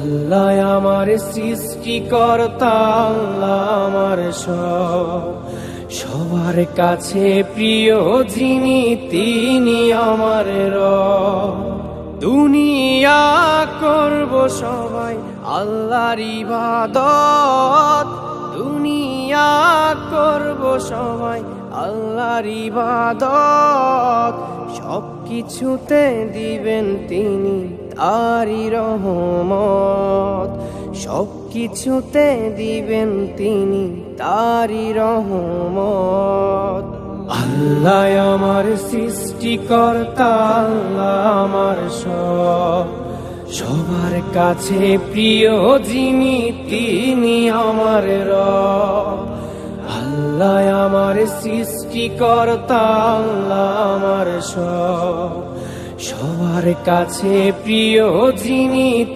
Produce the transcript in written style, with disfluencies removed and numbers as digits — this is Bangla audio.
আল্লাহ আমার সৃষ্টিকর্তা, আল্লাহ আমার সব, সবার কাছে প্রিয় যিনি তিনি আমার রব। দুনিয়া করব সবাই আল্লাহর ইবাদত, দুনিয়া করব সবাই আল্লাহর ইবাদত, সব কিছুতে দিবেন তিনি তারই রহমত, সব কিছুতে দিবেন তিনি তারই রহমত। আল্লাহ আমার সৃষ্টিকর্তা, আল্লাহ আমার সব, সবার কাছে প্রিয় যিনি তিনি আমার রব। আল্লাহ আমার সৃষ্টিকর্তা, আল্লাহ আমার সব, সবার কাছে প্রিয় যিনি